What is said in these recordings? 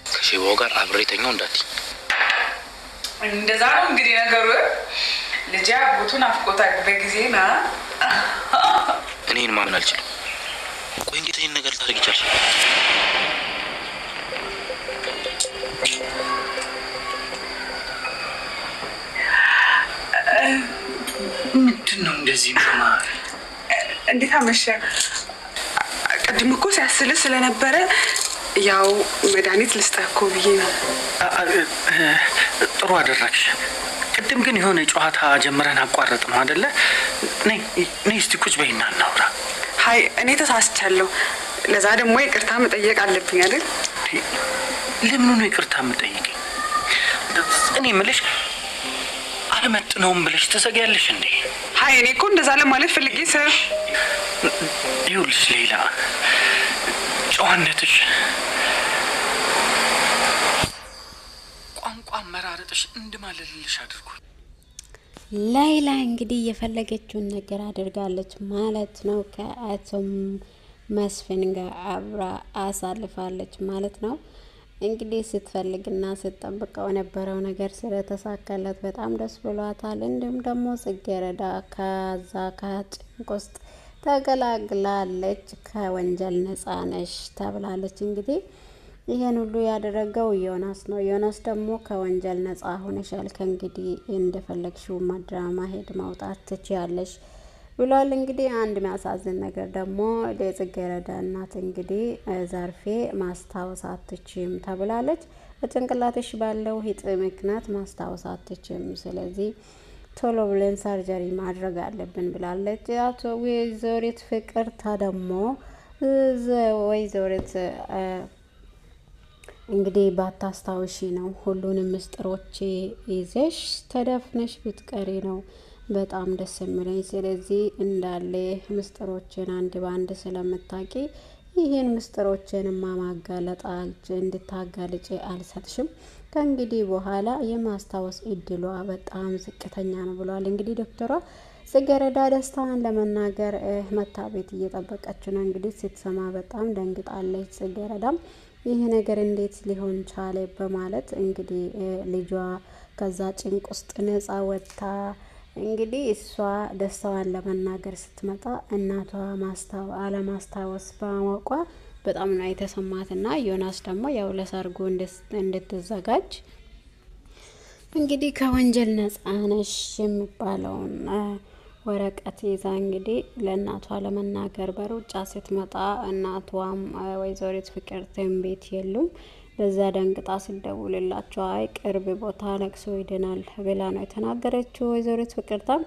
ከሼባው ጋር አብሬተኛው እንዳትይ እንደዛ ነው እንግዲህ ነገሩ ልጅ አጎቱን አፍቆታ በጊዜና እኔን ማመን አልችልም ቆይ እንዴት ይሄን ነገር ታደርጊ ቻልሽ ምንድነው እንደዚህ ነው እንዴት አመሸ ቀድም እኮ ሲያስልህ ስለነበረ ያው መድኃኒት ልስጠህ ብዬ ነው ጥሩ አደረግሽ ቅድም ግን የሆነ ጨዋታ ጀምረን አቋረጥ ነው አይደለ ነይ እስቲ ቁጭ በይና እናውራ ሃይ እኔ ተሳስቻለሁ ለዛ ደግሞ ይቅርታ መጠየቅ አለብኝ አይደል ለምን ነው ይቅርታ መጠየቅ እኔ ምልሽ አልመጥነውም ብለሽ ተሰጋያለሽ እንዴ ሃይ እኔ እኮ እንደዛ ለማለት ፈልጌ ይኸውልሽ ሌላ ጨዋነትሽ ቋንቋ መራረጥሽ እንድማለልልሽ አድርጎ ላይላ እንግዲህ የፈለገችውን ነገር አድርጋለች ማለት ነው ከአቶ መስፍን ጋር አብራ አሳልፋለች ማለት ነው እንግዲህ ስትፈልግና ስትጠብቀው የነበረው ነገር ስለተሳካለት በጣም ደስ ብሏታል እንዲሁም ደግሞ ጽጌረዳ ከዛ ከጭንቅ ውስጥ ተገላግላለች ከወንጀል ነፃ ነሽ ተብላለች እንግዲህ ይሄን ሁሉ ያደረገው ዮናስ ነው ዮናስ ደግሞ ከወንጀል ነፃ ሆነሻል ከእንግዲህ እንደፈለግሽው ማድራማ ሄድ ማውጣት ትችያለሽ ብሏል እንግዲህ አንድ የሚያሳዝን ነገር ደግሞ ለጽጌረዳ እናት እንግዲህ ዘርፌ ማስታወስ አትችም ተብላለች በጭንቅላትሽ ባለው ሂጥ ምክንያት ማስታወስ አትችም ስለዚህ ቶሎ ብለን ሰርጀሪ ማድረግ አለብን ብላለች አቶ ወይዘሪት ፍቅርታ ደግሞ ወይዘሪት እንግዲህ ባታስታውሺ ነው ሁሉንም ምስጥሮች ይዘሽ ተደፍነሽ ብትቀሪ ነው በጣም ደስ የሚለኝ ስለዚህ እንዳለ ምስጥሮችን አንድ ባንድ ስለምታቂ ይሄን ምስጥሮችን ማጋለጥ እንድታጋልጪ አልሰጥሽም ከእንግዲህ በኋላ የማስታወስ እድሏ በጣም ዝቅተኛ ነው ብሏል እንግዲህ ዶክተሯ ጽጌረዳ ደስታዋን ለመናገር መታ ቤት እየጠበቀች ነው እንግዲህ ስትሰማ በጣም ደንግጣለች ጽጌረዳም ይሄ ነገር እንዴት ሊሆን ቻለ በማለት እንግዲህ ልጇ ከዛ ጭንቅ ውስጥ ነፃ ወጣ እንግዲህ እሷ ደስታዋን ለመናገር ስትመጣ እናቷ አለማስታወስ በማወቋ በጣም ነው የተሰማትና ዮናስ ደግሞ ያው ለሰርጉ እንድትዘጋጅ እንግዲህ ከወንጀል ነፃ ነሽ የሚባለውን ወረቀት ይዛ እንግዲህ ለእናቷ ለመናገር በሩጫ ስትመጣ እናቷም ወይዘሪት ፍቅርተም ቤት የሉም በዛ ደንግጣ ሲደውልላቸው አይ ቅርብ ቦታ ለቅሶ ይደናል ብላ ነው የተናገረችው ወይዘሪት ፍቅርታም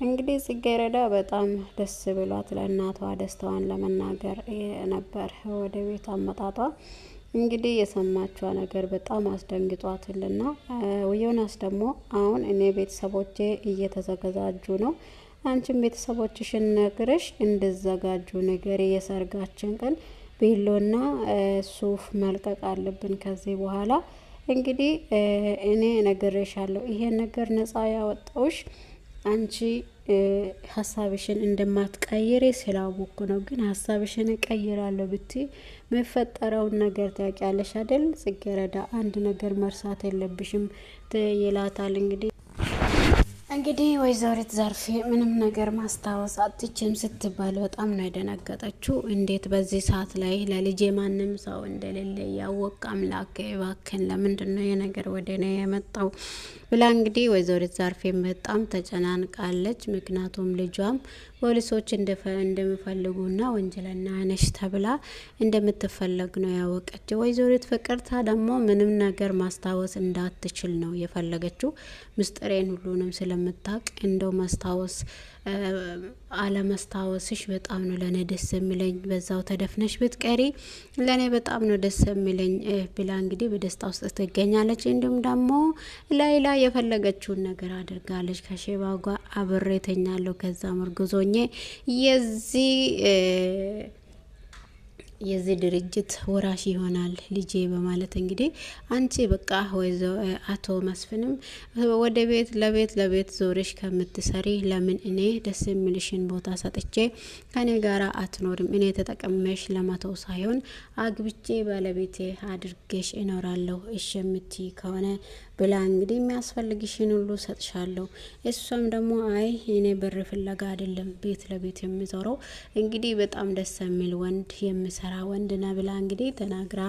እንግዲህ ጽጌረዳ በጣም ደስ ብሏት ለእናቷ ደስታዋን ለመናገር ነበር ወደ ቤት አመጣጧ እንግዲህ የሰማችው ነገር በጣም አስደንግጧትና ዮናስ ደግሞ አሁን እኔ ቤተሰቦቼ እየተዘጋጁ ነው አንቺም ቤተሰቦችሽን ነግረሽ እንድዘጋጁ ነገር የሰርጋችን ቀን ቤሎና ሱፍ መልቀቅ አለብን ከዚህ በኋላ እንግዲህ እኔ ነግሬሻለሁ ይሄን ነገር ነፃ ያወጣውሽ አንቺ ሐሳብሽን እንደማትቀይሪ ስላወኩ ነው ግን ሐሳብሽን እቀይራለሁ ብትይ መፈጠረውን ነገር ታውቂያለሽ አይደል ጽጌረዳ አንድ ነገር መርሳት የለብሽም ይላታል እንግዲህ ወይዘሪት ዘርፌ ምንም ነገር ማስታወስ አትችም ስትባል በጣም ነው የደነገጠችው እንዴት በዚህ ሰዓት ላይ ለልጄ ማንም ሰው እንደሌለ ያወቅ አምላክ እባክህን ለምንድነው የነገር ወደኔ የመጣው ብላ እንግዲህ ወይዘሪት ዘርፌ በጣም ተጨናንቃለች ምክንያቱም ልጇም ፖሊሶች እንደሚፈልጉና ወንጀለኛ ነሽ ተብላ እንደምትፈለግ ነው ያወቀችው ወይዘሪት ፍቅርታ ደግሞ ምንም ነገር ማስታወስ እንዳትችል ነው የፈለገችው ምስጢሬን ሁሉንም ስለምታውቅ እንደው ማስታወስ አለማስታወስሽ በጣም ነው ለኔ ደስ የሚለኝ በዛው ተደፍነሽ ብትቀሪ ለኔ በጣም ነው ደስ የሚለኝ ብላ እንግዲህ በደስታ ውስጥ ትገኛለች እንዲሁም ደግሞ ላይላ የፈለገችውን ነገር አድርጋለች ከሼባው ጋር አብሬተኛለሁ ከዛ ምርጉዞኜ የዚህ የዚህ ድርጅት ወራሽ ይሆናል ልጄ በማለት እንግዲህ አንቺ በቃ ወይዘ አቶ መስፍንም ወደ ለቤት ዞረሽ ከምትሰሪ ለምን እኔ ደስ የሚልሽን ቦታ ሰጥቼ ከኔ ጋራ አትኖርም? እኔ ተጠቀመሽ ለማተው ሳይሆን አግብቼ ባለቤቴ አድርገሽ እኖራለሁ እሺ የምትይ ከሆነ ብላ እንግዲህ የሚያስፈልግሽን ሁሉ ሰጥሻለሁ። እሷም ደግሞ አይ እኔ ብር ፍለጋ አይደለም ቤት ለቤት የሚዞረው እንግዲህ በጣም ደስ የሚል ወንድ የሚሰራ ወንድ ነው ብላ እንግዲህ ተናግራ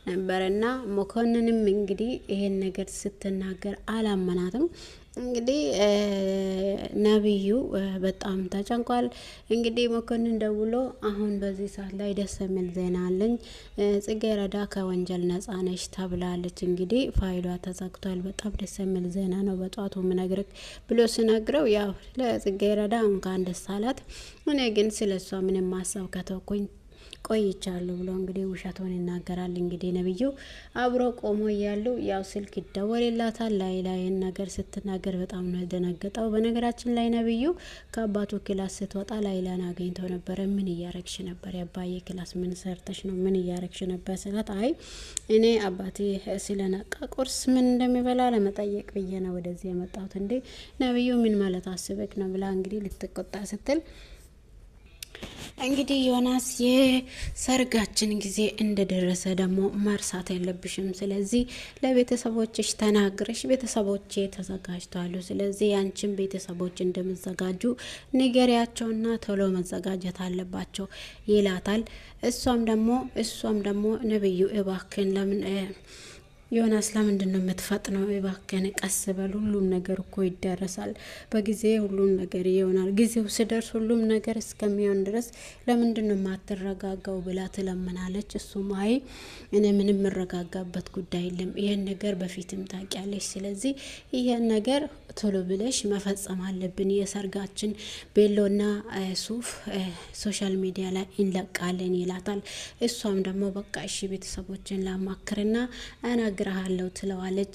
ነበርና መኮንንም እንግዲህ ይሄን ነገር ስትናገር አላመናትም። እንግዲህ ነብዩ በጣም ተጨንቋል። እንግዲህ መኮንን ደውሎ አሁን በዚህ ሰዓት ላይ ደስ የሚል ዜና አለኝ፣ ጽጌረዳ ከወንጀል ነጻ ነሽ ተብላለች። እንግዲህ ፋይሏ ተዘግቷል። በጣም ደስ የሚል ዜና ነው በጧቱ ምነግርክ ብሎ ሲነግረው ያው ለጽጌረዳ እንኳን ደስ አላት፣ እኔ ግን ስለሷ ምንም ማሰብ ከተውኩኝ ቆይቻለሁ ብሎ እንግዲህ ውሸቱን ይናገራል። እንግዲህ ነብዩ አብሮ ቆሞ እያሉ ያው ስልክ ይደወልላታል። ላይን ነገር ስትናገር በጣም ነው የደነገጠው። በነገራችን ላይ ነብዩ ከአባቱ ክላስ ስትወጣ ላይላን አግኝተው ነበረ። ምን እያረግሽ ነበር? የአባዬ ክላስ ምን ሰርተሽ ነው? ምን እያረግሽ ነበር ስላት፣ አይ እኔ አባቴ ስለነቃ ቁርስ ምን እንደሚበላ ለመጠየቅ ብዬ ነው ወደዚህ የመጣሁት። እንዴ ነብዩ ምን ማለት አስበክ ነው ብላ እንግዲህ ልትቆጣ ስትል እንግዲህ ዮናስ የሰርጋችን ጊዜ እንደደረሰ ደግሞ መርሳት የለብሽም። ስለዚህ ለቤተሰቦችሽ ተናግረሽ ቤተሰቦቼ ተዘጋጅተዋል፣ ስለዚህ ያንቺን ቤተሰቦች እንደምዘጋጁ ንገሪያቸውና ቶሎ መዘጋጀት አለባቸው ይላታል። እሷም ደግሞ ነብዩ እባክን ለምን ዮናስ ለምንድን ነው የምትፈጥነው? እባክህን ቀስ በል፣ ሁሉም ነገር እኮ ይደረሳል፣ በጊዜ ሁሉም ነገር ይሆናል፣ ጊዜው ሲደርስ ሁሉም ነገር እስከሚሆን ድረስ ለምንድን ነው የማትረጋጋው ብላ ትለምናለች። እሱም አይ እኔ ምንም የምረጋጋበት ጉዳይ የለም፣ ይሄን ነገር በፊትም ታውቂያለሽ፣ ስለዚህ ይሄን ነገር ቶሎ ብለሽ መፈጸም አለብን፣ የሰርጋችን ቤሎና ሱፍ ሶሻል ሚዲያ ላይ እንለቃለን ይላታል። እሷም ደግሞ በቃ እሺ ቤተሰቦችን ላማክርና እነግርሃለሁ ትለዋለች።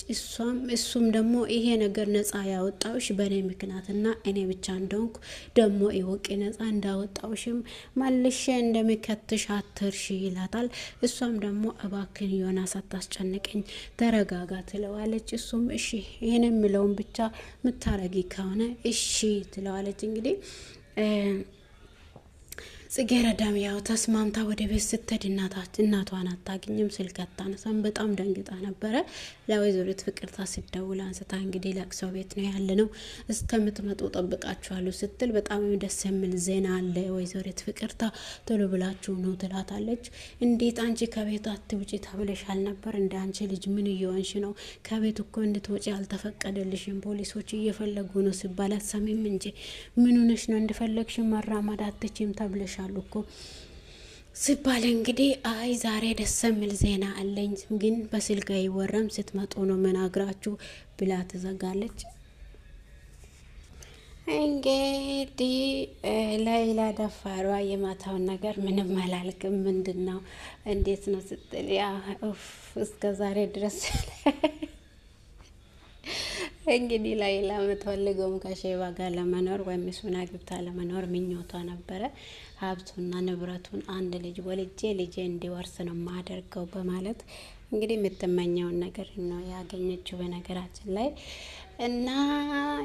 እሱም ደግሞ ይሄ ነገር ነጻ ያወጣውሽ በእኔ ምክንያትና እኔ ብቻ እንደሆንኩ ደግሞ ይወቂ፣ ነጻ እንዳወጣውሽም መልሼ እንደሚከትሽ አትርሺ ይላታል። እሷም ደግሞ እባክን ዮናስ አታስጨንቀኝ ተረጋጋ ትለዋለች። እሱም እሺ ይሄን የምለውን ብቻ ምታረጊ ከሆነ እሺ ትለዋለች። እንግዲህ ጽጌረዳም ያው ተስማምታ ወደ ቤት ስትሄድ እናቷን አታገኝም፣ ስልክ አታነሳም። በጣም ደንግጣ ነበረ። ለወይዘሪት ፍቅርታ ሲደውል አንስታ እንግዲህ ለቅሶ ቤት ነው ያለ ነው እስከምትመጡ ጠብቃችኋለሁ ስትል በጣም ደስ የሚል ዜና አለ ወይዘሪት ፍቅርታ ቶሎ ብላችሁ ነው ትላታለች። እንዴት አንቺ ከቤት አትውጪ ተብለሻል ነበር? እንደ አንቺ ልጅ ምን እየሆንሽ ነው? ከቤት እኮ እንድትወጪ አልተፈቀደልሽም፣ ፖሊሶች እየፈለጉ ነው ሲባል አትሰሚም እንጂ ምን ሆነሽ ነው? እንደፈለግሽ መራመድ አትችይም ተብለሻል እኮ ሲባል እንግዲህ አይ ዛሬ ደስ የሚል ዜና አለኝ፣ ግን በስልክ አይወራም፣ ስትመጡ ነው መናግራችሁ ብላ ትዘጋለች። እንግዲህ ላይላ ደፋሯ የማታውን ነገር ምንም አላልክም፣ ምንድን ነው እንዴት ነው ስትል ያ እስከ ዛሬ ድረስ እንግዲህ ላይላ የምትፈልገውም ከሼባ ጋር ለመኖር ወይም እሱን አግብታ ለመኖር ምኞቷ ነበረ። ሀብቱና ንብረቱን አንድ ልጅ ወልጄ ልጄ እንዲወርስ ነው ማደርገው በማለት እንግዲህ የምትመኘውን ነገር ነው ያገኘችው በነገራችን ላይ። እና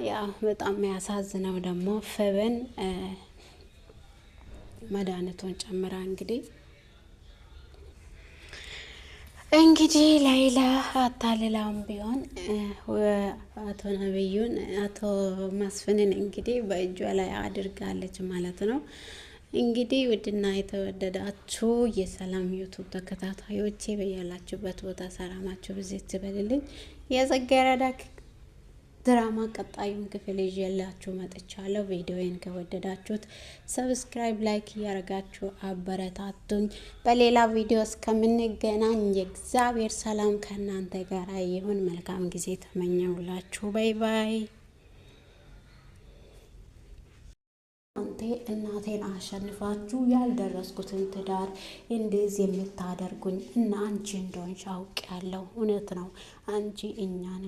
ያው በጣም ያሳዝነው ደግሞ ፈበን መድኃኒቱን ጨምራ እንግዲህ ላይላ አታልላም ቢሆን አቶ ነብዩን አቶ መስፍንን እንግዲህ በእጇ ላይ አድርጋለች ማለት ነው። እንግዲህ ውድና የተወደዳችሁ የሰላም ዩቱብ ተከታታዮቼ በያላችሁበት ቦታ ሰላማችሁ ብዜት ትበልልኝ። የጽጌረዳ ድራማ ቀጣዩን ክፍል ይዤላችሁ መጥቻለሁ። ቪዲዮዬን ከወደዳችሁት ሰብስክራይብ፣ ላይክ እያደረጋችሁ አበረታቱኝ። በሌላ ቪዲዮ እስከምንገናኝ የእግዚአብሔር ሰላም ከእናንተ ጋር ይሁን። መልካም ጊዜ ተመኘሁላችሁ። ባይ ባይ። እናቴን አሸንፋችሁ ያልደረስኩትን ትዳር እንደዚህ የምታደርጉኝ እና አንቺ እንደሆንሽ አውቄያለሁ። እውነት ነው አንቺ እኛን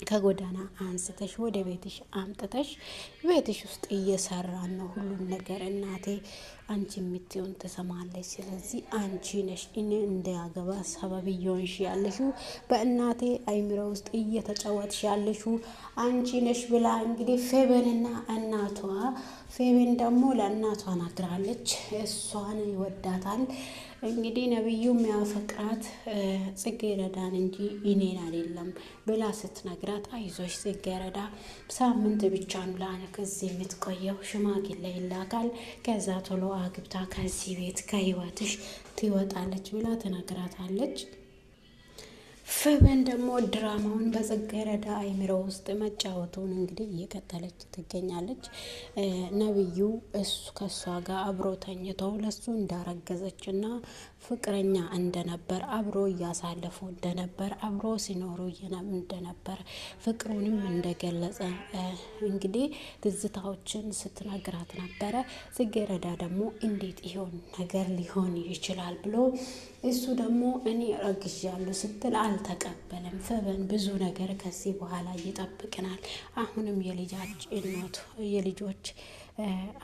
ከጎዳና አንስተሽ ወደ ቤትሽ አምጥተሽ ቤትሽ ውስጥ እየሰራን ነው ሁሉም ነገር። እናቴ አንቺ የምትሆን ትሰማለች። ስለዚህ አንቺ ነሽ እኔ እንዳያገባ ሰበብ እየሆንሽ ያለሽው፣ በእናቴ አይምሮ ውስጥ እየተጫወትሽ ያለሽው አንቺ ነሽ ብላ እንግዲህ ፌበንና እናቷ ፌበን ደግሞ ለእናቷ ነግራለች። እሷን ይወዳታል እንግዲህ ነብዩ የሚያፈቅራት ጽጌረዳን እንጂ እኔን አይደለም ብላ ስትነግራት፣ አይዞሽ ጽጌረዳ ሳምንት ብቻ ነው ከዚህ የምትቆየው፣ ሽማግሌ ይላካል፣ ከዛ ቶሎ አግብታ ከዚህ ቤት ከህይወትሽ ትወጣለች ብላ ትነግራታለች። ፌበን ደግሞ ድራማውን በጽጌረዳ አይምሮ ውስጥ መጫወቱን እንግዲህ እየቀጠለች ትገኛለች። ነብዩ እሱ ከሷ ጋር አብሮ ተኝተው ለሱ እንዳረገዘች እና ፍቅረኛ እንደነበር አብሮ እያሳለፉ እንደነበር አብሮ ሲኖሩ እንደነበር ፍቅሩንም እንደገለጸ እንግዲህ ትዝታዎችን ስትነግራት ነበረ። ጽጌረዳ ደግሞ እንዴት ይሆን ነገር ሊሆን ይችላል ብሎ እሱ ደግሞ እኔ ረግዣለሁ ስትል አልተቀበለም። ፌበን ብዙ ነገር ከዚህ በኋላ ይጠብቅናል። አሁንም የልጆች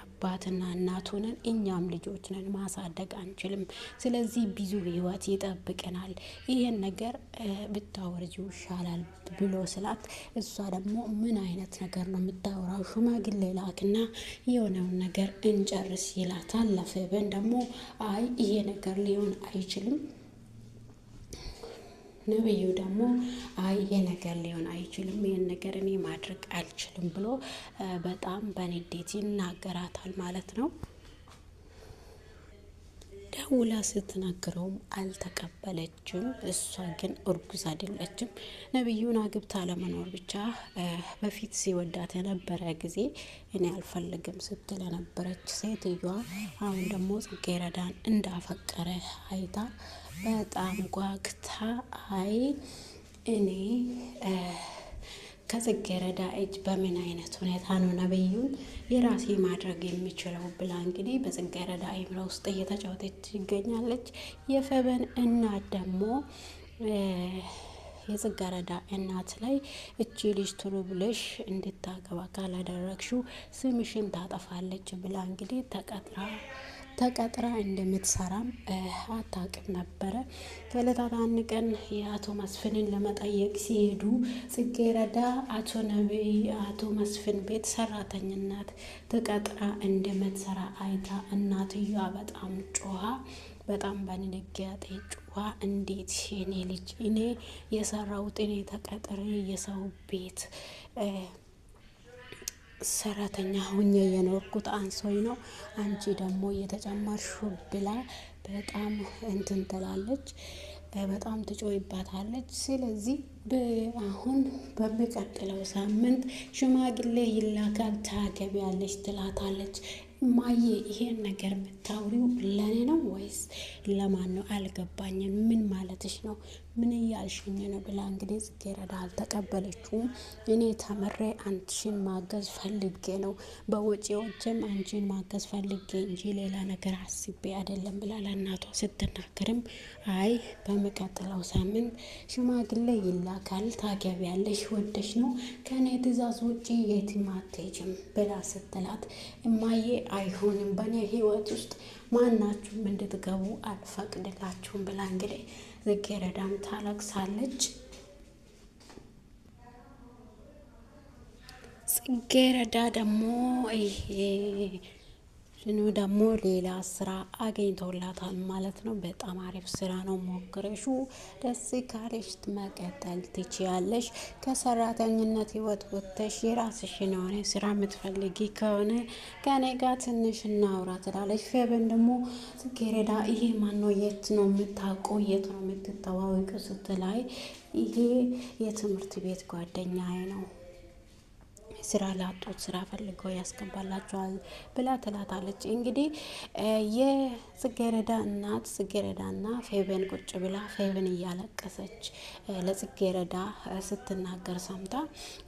አባትና እናት ሆነን እኛም ልጆች ነን፣ ማሳደግ አንችልም። ስለዚህ ብዙ ህይወት ይጠብቅናል። ይሄን ነገር ብታወርጂው ይሻላል ብሎ ስላት፣ እሷ ደግሞ ምን አይነት ነገር ነው የምታወራው? ሽማግሌ ላክና የሆነውን ነገር እንጨርስ ይላታል። ፌበን ደግሞ አይ ይሄ ነገር ሊሆን አይችልም። ነብዩ ደግሞ አይ ይሄ ነገር ሊሆን አይችልም፣ ይሄን ነገር እኔ ማድረግ አልችልም ብሎ በጣም በንዴት ይናገራታል ማለት ነው። ደውላ ስትናገረውም አልተቀበለችም። እሷ ግን እርጉዝ አይደለችም። ነብዩን አግብታ ለመኖር ብቻ በፊት ሲወዳት የነበረ ጊዜ እኔ አልፈልግም ስትል የነበረች ሴትዮዋ አሁን ደግሞ ጽጌረዳን እንዳፈቀረ አይታ በጣም ጓግታ አይ እኔ ከጽጌረዳ እጅ በምን አይነት ሁኔታ ነው ነብዩን የራሴ ማድረግ የሚችለው ብላ እንግዲህ በጽጌረዳ አይምሮ ውስጥ እየተጫወተች ትገኛለች። የፌበን እናት ደግሞ የጽጌረዳ እናት ላይ እቺ ልጅ ቶሎ ብለሽ እንድታገባ ካላደረግሽው ስምሽን ታጠፋለች ብላ እንግዲህ ተቀጥራ እንደምትሰራም አታውቅም ነበረ። ከዕለታት አንድ ቀን የአቶ መስፍንን ለመጠየቅ ሲሄዱ ጽጌረዳ አቶ መስፍን ቤት ሰራተኝነት ተቀጥራ እንደምትሰራ አይታ እናትየዋ በጣም ጮሃ፣ በጣም በንግግር ጮሃ፣ እንዴት የኔ ልጅ እኔ የሰራሁት እኔ ተቀጥሬ የሰው ቤት ሰራተኛ ሁኜ የኖርኩት አንሶኝ ነው፣ አንቺ ደግሞ የተጨመርሹ ብላ በጣም እንትን ትላለች፣ በጣም ትጮይባታለች። ስለዚህ አሁን በሚቀጥለው ሳምንት ሽማግሌ ይላካል ታገቢያለች ትላታለች። እማዬ ይሄን ነገር የምታውሪው ለኔ ነው ወይስ ለማን ነው? አልገባኝም። ምን ማለትሽ ነው? ምን እያልሽኝ ነው? ብላ እንግዲህ ጽጌረዳ አልተቀበለችውም። እኔ ተምሬ አንቺን ማገዝ ፈልጌ ነው፣ በወጪዎችም አንቺን ማገዝ ፈልጌ እንጂ ሌላ ነገር አስቤ አይደለም ብላ ለእናቷ ስትናገርም አይ በሚቀጥለው ሳምንት ሽማግሌ ይላካል ታገቢያለሽ፣ ወደሽ ነው፣ ከኔ ትእዛዝ ውጪ የትም አትሄጂም ብላ ስትላት እማዬ አይሆንም፣ በእኔ ህይወት ውስጥ ማናችሁም እንድትገቡ አልፈቅድላችሁም ብላ እንግዲህ ጽጌረዳም ታለቅሳለች። ጽጌረዳ ደግሞ ደግሞ ሌላ ስራ አገኝቶላታል ማለት ነው። በጣም አሪፍ ስራ ነው። ሞክረሹ ደስ ካለሽ መቀጠል ትችያለሽ። ከሰራተኝነት ህይወት ወጥተሽ የራስሽን የሆነ ስራ የምትፈልጊ ከሆነ ከኔ ጋር ትንሽ እናውራ ትላለች። ፌበን ደግሞ ጽጌረዳ ይሄ ማነው? የት ነው የምታውቀው? የት ነው የምትተዋወቀው? ስትላይ ይሄ የትምህርት ቤት ጓደኛዬ ነው፣ ስራ ላጡት ስራ ፈልገው ያስገባላቸዋል ብላ ትላታለች። እንግዲህ የጽጌረዳ እናት ጽጌረዳና ፌበን ቁጭ ብላ ፌበን እያለቀሰች ለጽጌረዳ ስትናገር ሰምታ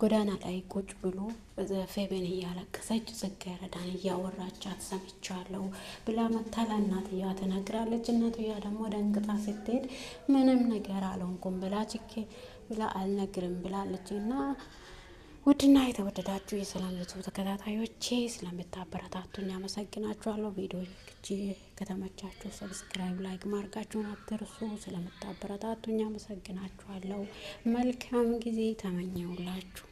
ጎዳና ላይ ቁጭ ብሎ ፌበን እያለቀሰች ጽጌረዳን እያወራቻት ሰምቻለሁ ብላ መታ ለእናትየዋ ትነግራለች። እናትየዋ ደግሞ ደንግጣ ስትሄድ ምንም ነገር አልሆንኩም ብላ ብላ አልነግርም ብላለች። እና ውድና የተወደዳችሁ የሰላም ዩቱብ ተከታታዮቼ ስለምታበረታቱኝ አመሰግናችኋለሁ። ቪዲዮ ከተመቻችሁ ሰብስክራይብ፣ ላይክ ማድረጋችሁን አትርሱ። ስለምታበረታቱኝ አመሰግናችኋለሁ። መልካም ጊዜ ተመኘውላችሁ።